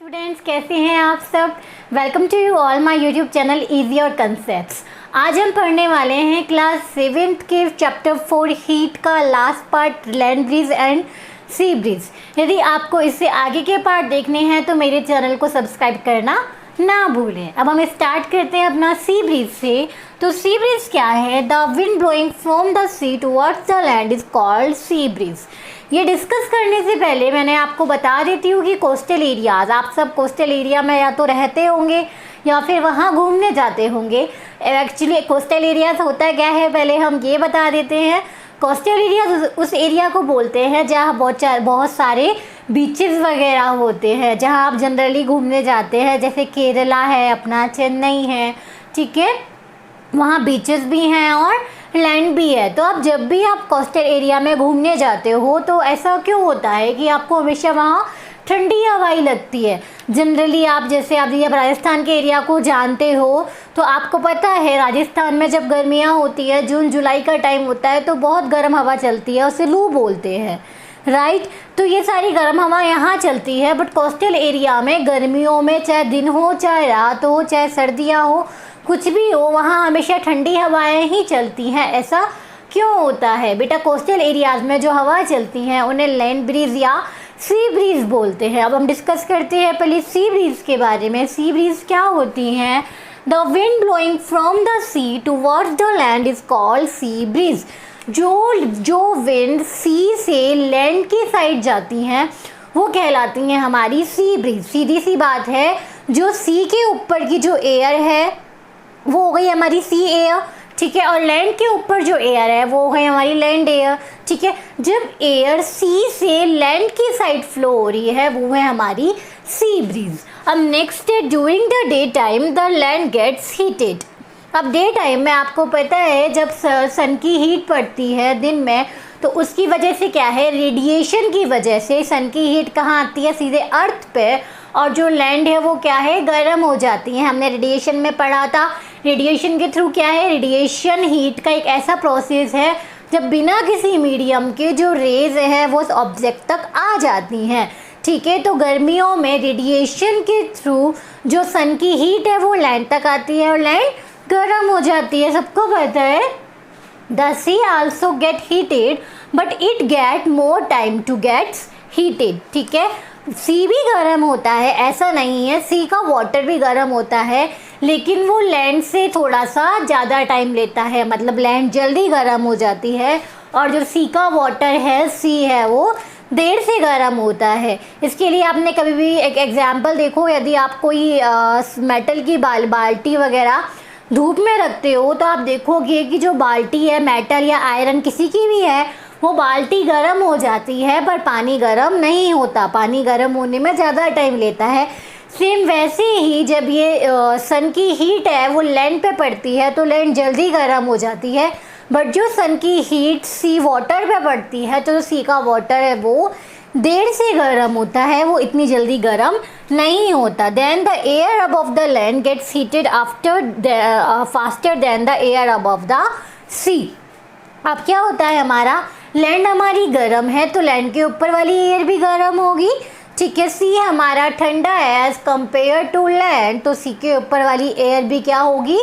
Students, कैसे हैं आप सब। Welcome to you all my YouTube channel easy और कंसेप्ट्स। आज हम पढ़ने वाले हैं क्लास 7th के चैप्टर 4 हीट का last part, land breeze and sea breeze. यदि आपको इससे आगे के पार्ट देखने हैं तो मेरे चैनल को सब्सक्राइब करना ना भूलें। अब हम स्टार्ट करते हैं अपना सी ब्रीज से। तो सी ब्रीज क्या है? The wind blowing from the sea towards the land is called sea breeze. ये डिस्कस करने से पहले मैंने आपको बता देती हूँ कि कोस्टल एरियाज़, आप सब कोस्टल एरिया में या तो रहते होंगे या फिर वहाँ घूमने जाते होंगे। एक्चुअली कोस्टल एरियाज़ होता क्या है, पहले हम ये बता देते हैं। कोस्टल एरियाज उस एरिया को बोलते हैं जहाँ बहुत सारे बीचेस वगैरह होते हैं, जहाँ आप जनरली घूमने जाते हैं। जैसे केरला है, अपना चेन्नई है, ठीक है, वहाँ बीचेस भी हैं और लैंड भी है। तो आप जब भी आप कोस्टल एरिया में घूमने जाते हो तो ऐसा क्यों होता है कि आपको हमेशा वहाँ ठंडी हवाई लगती है। जनरली आप जैसे आप राजस्थान के एरिया को जानते हो तो आपको पता है राजस्थान में जब गर्मियाँ होती है, जून जुलाई का टाइम होता है, तो बहुत गर्म हवा चलती है, उसे लू बोलते हैं, राइट। तो ये सारी गर्म हवा यहाँ चलती है। बट कोस्टल एरिया में गर्मियों में चाहे दिन हो, चाहे रात हो, चाहे सर्दियाँ हो, कुछ भी हो, वहाँ हमेशा ठंडी हवाएं ही चलती हैं। ऐसा क्यों होता है बेटा? कोस्टल एरियाज़ में जो हवा चलती हैं उन्हें लैंड ब्रीज या सी ब्रीज बोलते हैं। अब हम डिस्कस करते हैं पहले सी ब्रीज के बारे में। सी ब्रीज क्या होती हैं? The wind blowing from the sea towards the land is called sea breeze. जो विंड सी से लैंड की साइड जाती हैं वो कहलाती हैं हमारी सी ब्रीज। सीधी सी बात है, जो सी के ऊपर की जो एयर है वो हो गई हमारी सी एयर, ठीक है, और लैंड के ऊपर जो एयर है वो हो गई हमारी लैंड एयर, ठीक है। जब एयर सी से लैंड की साइड फ्लो हो रही है वो है हमारी सी ब्रीज। अब नेक्स्ट है, during the day time the land gets heated. अब डे टाइम में आपको पता है जब सन की हीट पड़ती है दिन में, तो उसकी वजह से क्या है, रेडिएशन की वजह से सन की हीट कहाँ आती है? सीधे अर्थ पे, और जो लैंड है वो क्या है, गर्म हो जाती है। हमने रेडिएशन में पढ़ा था, रेडिएशन के थ्रू क्या है, रेडिएशन हीट का एक ऐसा प्रोसेस है जब बिना किसी मीडियम के जो रेज है वो उस ऑब्जेक्ट तक आ जाती हैं, ठीक है। तो गर्मियों में रेडिएशन के थ्रू जो सन की हीट है वो लैंड तक आती है और लैंड गर्म हो जाती है। सबको पता है the sea also get heated but it get more time to gets heated, ठीक है। सी भी गर्म होता है, ऐसा नहीं है, सी का वाटर भी गर्म होता है, लेकिन वो लैंड से थोड़ा सा ज़्यादा टाइम लेता है, मतलब लैंड जल्दी गर्म हो जाती है और जो सी का वाटर है, सी है, वो देर से गर्म होता है। इसके लिए आपने कभी भी एक एग्जांपल देखो, यदि आप कोई मेटल की बाल्टी वगैरह धूप में रखते हो तो आप देखोगे कि जो बाल्टी है, मेटल या आयरन किसी की भी है, वो बाल्टी गर्म हो जाती है पर पानी गर्म नहीं होता, पानी गर्म होने में ज़्यादा टाइम लेता है। सेम वैसे ही जब ये सन की हीट है वो लैंड पे पड़ती है तो लैंड जल्दी गर्म हो जाती है, बट जो सन की हीट सी वाटर पे पड़ती है तो जो सी का वाटर है वो देर से गर्म होता है, वो इतनी जल्दी गर्म नहीं होता। Then the air above the land gets heated after faster than the air above the sea. अब क्या होता है, हमारा लैंड हमारी गर्म है तो लैंड के ऊपर वाली एयर भी गर्म होगी, ठीक है। सी हमारा ठंडा है एज कंपेयर टू लैंड, तो सी के ऊपर वाली एयर भी क्या होगी,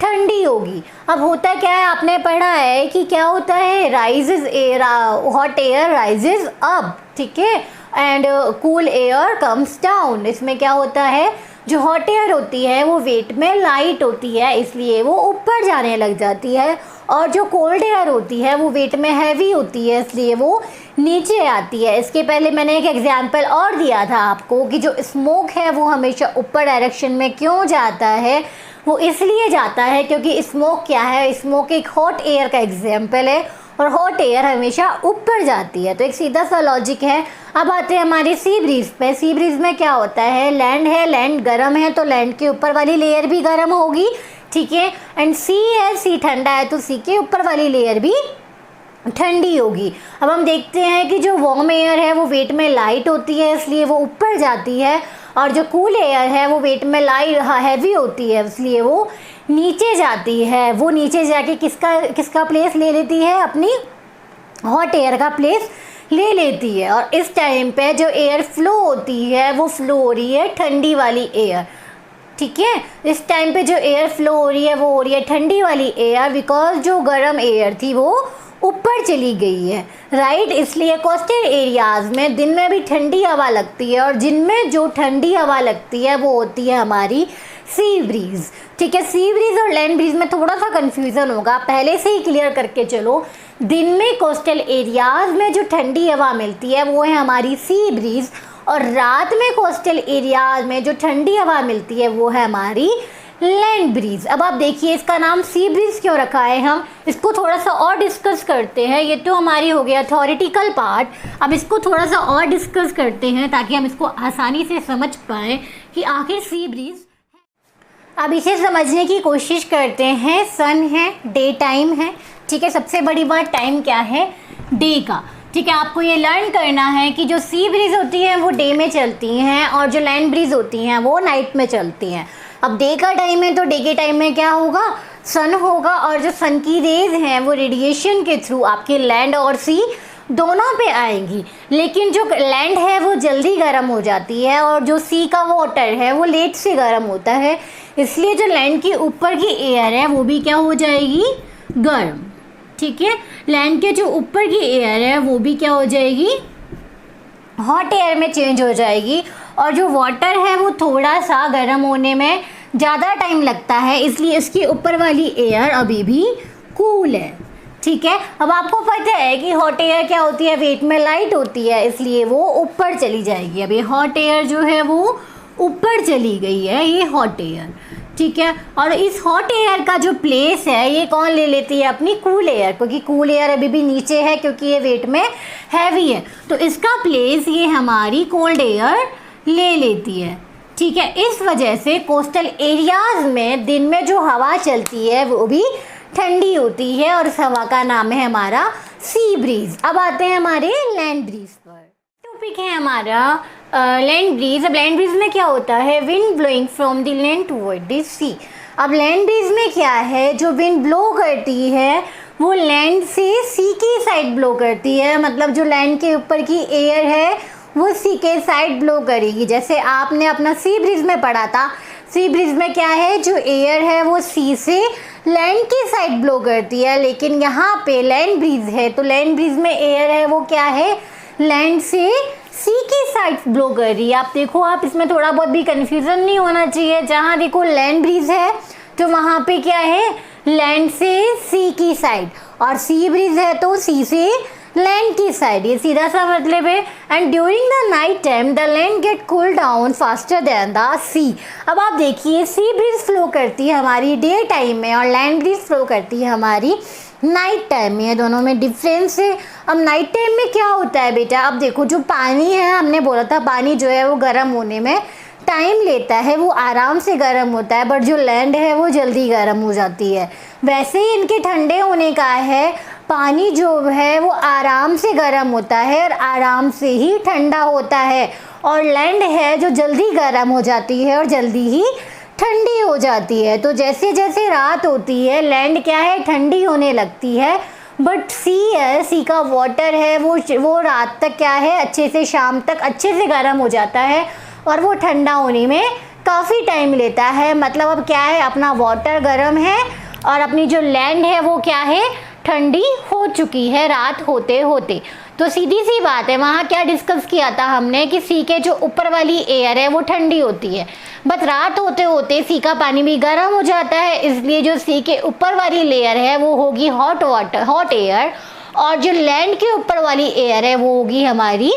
ठंडी होगी। अब होता क्या है, आपने पढ़ा है कि क्या होता है, rises air, hot air rises up, ठीक है, and cool air comes down. इसमें क्या होता है, जो हॉट एयर होती है वो वेट में लाइट होती है इसलिए वो ऊपर जाने लग जाती है, और जो कोल्ड एयर होती है वो वेट में हैवी होती है इसलिए वो नीचे आती है। इसके पहले मैंने एक एग्जांपल और दिया था आपको कि जो स्मोक है वो हमेशा ऊपर डायरेक्शन में क्यों जाता है, वो इसलिए जाता है क्योंकि स्मोक क्या है, स्मोक एक हॉट एयर का एग्जाम्पल है और हॉट एयर हमेशा ऊपर जाती है। तो एक सीधा सा लॉजिक है। अब आते हैं हमारे सी ब्रीज पे। सी ब्रीज में क्या होता है, लैंड है, लैंड गर्म है तो लैंड के ऊपर वाली लेयर भी गर्म होगी, ठीक है, एंड सी है, सी ठंडा है तो सी के ऊपर वाली लेयर भी ठंडी होगी। अब हम देखते हैं कि जो वार्म एयर है वो वेट में लाइट होती है इसलिए वो ऊपर जाती है, और जो कूल एयर है वो वेट में लाइट हैवी होती है इसलिए वो नीचे जाती है। वो नीचे जाके किसका प्लेस ले लेती है, अपनी हॉट एयर का प्लेस ले लेती है। और इस टाइम पे जो एयर फ्लो होती है वो फ्लो हो रही है ठंडी वाली एयर, ठीक है। इस टाइम पे जो एयर फ्लो हो रही है वो हो रही है ठंडी वाली एयर, बिकॉज जो गर्म एयर थी वो ऊपर चली गई है, राइट। इसलिए कोस्टल एरियाज़ में दिन में भी ठंडी हवा लगती है, और जिनमें जो ठंडी हवा लगती है वो होती है हमारी सी ब्रीज, ठीक है। सी ब्रीज और लैंड ब्रीज में थोड़ा सा कन्फ्यूज़न होगा, पहले से ही क्लियर करके चलो। दिन में कोस्टल एरियाज़ में जो ठंडी हवा मिलती है वो है हमारी सी ब्रीज, और रात में कोस्टल एरियाज में जो ठंडी हवा मिलती है वो है हमारी लैंड ब्रीज। अब आप देखिए इसका नाम सी ब्रीज क्यों रखा है, हम इसको थोड़ा सा और डिस्कस करते हैं। ये तो हमारी हो गया थ्योरेटिकल पार्ट, अब इसको थोड़ा सा और डिस्कस करते हैं ताकि हम इसको आसानी से समझ पाएँ कि आखिर सी ब्रीज। अब इसे समझने की कोशिश करते हैं। सन है, डे टाइम है, ठीक है। सबसे बड़ी बात टाइम क्या है, डे का, ठीक है। आपको ये लर्न करना है कि जो सी ब्रीज होती हैं वो डे में चलती हैं और जो लैंड ब्रीज होती हैं वो नाइट में चलती हैं। अब डे का टाइम है तो डे के टाइम में क्या होगा, सन होगा, और जो सन की रेज हैं वो रेडिएशन के थ्रू आपके लैंड और सी दोनों पे आएंगी। लेकिन जो लैंड है वो जल्दी गर्म हो जाती है और जो सी का वाटर है वो लेट से गर्म होता है, इसलिए जो लैंड के ऊपर की एयर है वो भी क्या हो जाएगी, गर्म, ठीक है। लैंड के जो ऊपर की एयर है वो भी क्या हो जाएगी, हॉट एयर में चेंज हो जाएगी। और जो वाटर है वो थोड़ा सा गर्म होने में ज़्यादा टाइम लगता है, इसलिए इसकी ऊपर वाली एयर अभी भी कूल है, ठीक है। अब आपको पता है कि हॉट एयर क्या होती है, वेट में लाइट होती है, इसलिए वो ऊपर चली जाएगी। अब ये हॉट एयर जो है वो ऊपर चली गई है, ये हॉट एयर, ठीक है। और इस हॉट एयर का जो प्लेस है ये कौन ले लेती है, अपनी कूल एयर, क्योंकि कूल एयर अभी भी नीचे है क्योंकि ये वेट में हैवी है, तो इसका प्लेस ये हमारी कोल्ड एयर ले लेती है, ठीक है। इस वजह से कोस्टल एरियाज में दिन में जो हवा चलती है वो भी ठंडी होती है और इस हवा का नाम है हमारा सी ब्रीज। अब आते हैं हमारे लैंड ब्रीज पर। टॉपिक है हमारा लैंड ब्रीज। अब लैंड ब्रीज में क्या होता है, wind blowing from the land toward the sea. अब लैंड ब्रीज में क्या है, जो विंड ब्लो करती है वो लैंड से सी की साइड ब्लो करती है, मतलब जो लैंड के ऊपर की एयर है वो सी के साइड ब्लो करेगी। जैसे आपने अपना सी ब्रीज में पढ़ा था, सी ब्रीज में क्या है, जो एयर है वो सी से लैंड की साइड ब्लो करती है, लेकिन यहाँ पे लैंड ब्रीज है तो लैंड ब्रीज में एयर है वो क्या है, लैंड से सी की साइड ब्लो कर रही है। आप देखो, आप इसमें थोड़ा बहुत भी कंफ्यूजन नहीं होना चाहिए। जहाँ देखो लैंड ब्रीज है तो वहाँ पे क्या है, लैंड से सी की साइड, और सी ब्रीज है तो सी से लैंड की साइड, ये सीधा सा मतलब है। And during the night time the land get cool down faster than the sea. अब आप देखिए सी ब्रीज फ्लो करती है हमारी डे टाइम में और लैंड ब्रीज फ्लो करती है हमारी नाइट टाइम में, दोनों में डिफरेंस है। अब नाइट टाइम में क्या होता है बेटा, अब देखो जो पानी है, हमने बोला था पानी जो है वो गर्म होने में टाइम लेता है, वो आराम से गर्म होता है, बट जो लैंड है वो जल्दी गर्म हो जाती है। वैसे ही इनके ठंडे होने का है, पानी जो है वो आराम से गर्म होता है और आराम से ही ठंडा होता है, और लैंड है जो जल्दी गर्म हो जाती है और जल्दी ही ठंडी हो जाती है। तो जैसे जैसे रात होती है लैंड क्या है, ठंडी होने लगती है, बट सी है, सी का वाटर है वो रात तक क्या है, अच्छे से शाम तक अच्छे से गर्म हो जाता है और वो ठंडा होने में काफ़ी टाइम लेता है। मतलब अब क्या है, अपना वाटर गर्म है और अपनी जो लैंड है वो क्या है, ठंडी हो चुकी है रात होते होते। तो सीधी सी बात है, वहाँ क्या डिस्कस किया था हमने कि सी के जो ऊपर वाली एयर है वो ठंडी होती है, बस रात होते होते सी का पानी भी गर्म हो जाता है, इसलिए जो सी के ऊपर वाली लेयर है वो होगी हॉट वाटर, हॉट एयर, और जो लैंड के ऊपर वाली एयर है वो होगी हमारी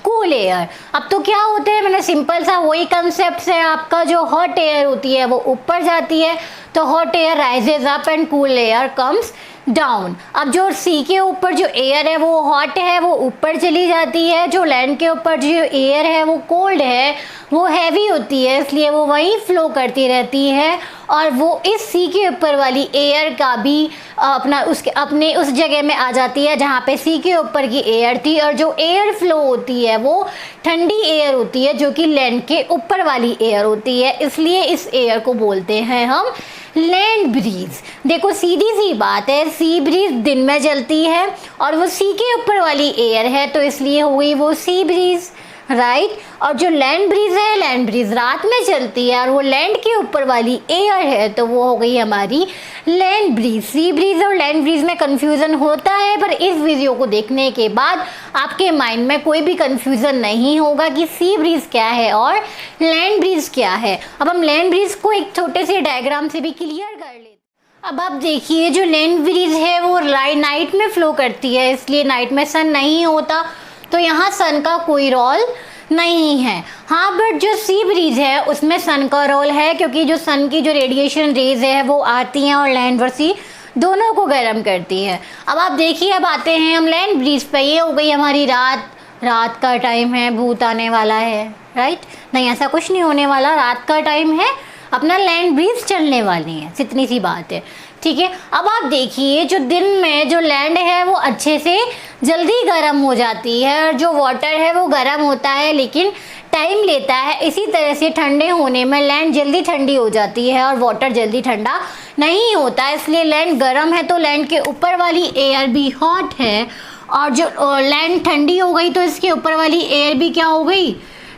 कूल एयर। अब तो क्या होता है, मैंने सिंपल सा वही कंसेप्ट है आपका, जो हॉट एयर होती है वो ऊपर जाती है तो hot air rises up and cool air comes down. अब जो सी के ऊपर जो एयर है वो हॉट है वो ऊपर चली जाती है, जो लैंड के ऊपर जो एयर है वो कोल्ड है वो हैवी होती है, इसलिए वो वहीं फ्लो करती रहती है, और वो इस सी के ऊपर वाली एयर का भी अपने उस जगह में आ जाती है जहाँ पे सी के ऊपर की एयर थी, और जो एयर फ्लो होती है वो ठंडी एयर होती है जो कि लैंड के ऊपर वाली एयर होती है, इसलिए इस एयर को बोलते हैं हम लैंड ब्रीज, देखो सीधी सी बात है, सी ब्रीज दिन में चलती है और वो सी के ऊपर वाली एयर है तो इसलिए हो गई वो सी ब्रीज, राइट। और जो लैंड ब्रीज है, लैंड ब्रीज रात में चलती है और वो लैंड के ऊपर वाली एयर है तो वो हो गई हमारी लैंड ब्रीज। सी ब्रीज और लैंड ब्रीज में कंफ्यूजन होता है, पर इस वीडियो को देखने के बाद आपके माइंड में कोई भी कंफ्यूजन नहीं होगा कि सी ब्रीज क्या है और लैंड ब्रीज क्या है। अब हम लैंड ब्रीज को एक छोटे से डायग्राम से भी क्लियर कर लेते हैं। अब आप देखिए, जो लैंड ब्रीज है वो नाइट में फ्लो करती है, इसलिए नाइट में सन नहीं होता तो यहाँ सन का कोई रोल नहीं है। हाँ, बट जो सी ब्रीज है उसमें सन का रोल है, क्योंकि जो सन की जो रेडिएशन रेज है वो आती हैं और लैंड और सी दोनों को गर्म करती है। अब आप देखिए, अब आते हैं हम लैंड ब्रीज पे। ये हो गई हमारी रात का टाइम है, भूत आने वाला है, राइट। नहीं, ऐसा कुछ नहीं होने वाला, रात का टाइम है, अपना लैंड ब्रीज चलने वाली है, इतनी सी बात है, ठीक है। अब आप देखिए, जो दिन में जो लैंड है वो अच्छे से जल्दी गर्म हो जाती है और जो वाटर है वो गर्म होता है लेकिन टाइम लेता है। इसी तरह से ठंडे होने में लैंड जल्दी ठंडी हो जाती है और वाटर जल्दी ठंडा नहीं होता, इसलिए लैंड गर्म है तो लैंड के ऊपर वाली एयर भी हॉट है और जो लैंड ठंडी हो गई तो इसके ऊपर वाली एयर भी क्या हो गई,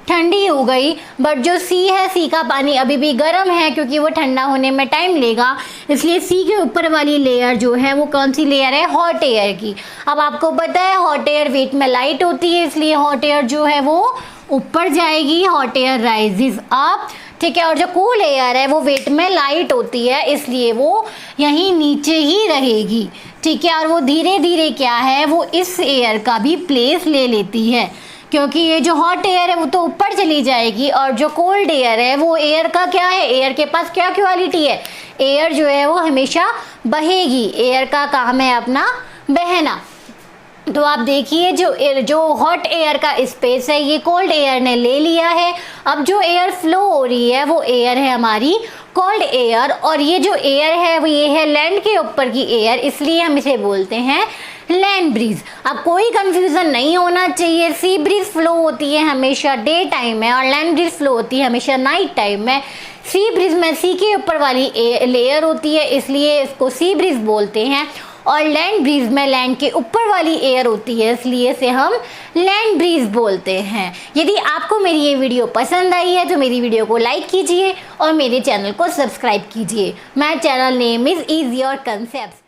ठंडी हो गई। बट जो सी है, सी का पानी अभी भी गर्म है क्योंकि वो ठंडा होने में टाइम लेगा, इसलिए सी के ऊपर वाली लेयर जो है वो कौन सी लेयर है, हॉट एयर की। अब आपको पता है हॉट एयर वेट में लाइट होती है, इसलिए हॉट एयर जो है वो ऊपर जाएगी, हॉट एयर राइजेस अप, ठीक है। और जो कूल एयर है वो वेट में लाइट होती है, इसलिए वो यहीं नीचे ही रहेगी, ठीक है। और वो धीरे धीरे क्या है, वो इस एयर का भी प्लेस ले लेती है, क्योंकि ये जो हॉट एयर है वो तो ऊपर चली जाएगी और जो कोल्ड एयर है वो एयर का क्या है, एयर के पास क्या क्वालिटी है, एयर जो है वो हमेशा बहेगी, एयर का काम है अपना बहना। तो आप देखिए, जो हॉट एयर का स्पेस है ये कोल्ड एयर ने ले लिया है। अब जो एयर फ्लो हो रही है वो एयर है हमारी कोल्ड एयर, और ये जो एयर है वो ये है लैंड के ऊपर की एयर, इसलिए हम इसे बोलते हैं लैंड ब्रीज। अब कोई कंफ्यूजन नहीं होना चाहिए, सी ब्रीज फ्लो होती है हमेशा डे टाइम में और लैंड ब्रीज फ्लो होती है हमेशा नाइट टाइम में। सी ब्रीज में सी के ऊपर वाली लेयर होती है, इसलिए इसको सी ब्रीज बोलते हैं, और लैंड ब्रीज में लैंड के ऊपर वाली एयर होती है, इसलिए इसे हम लैंड ब्रीज बोलते हैं। यदि आपको मेरी ये वीडियो पसंद आई है तो मेरी वीडियो को लाइक कीजिए और मेरे चैनल को सब्सक्राइब कीजिए। My channel name is your concepts.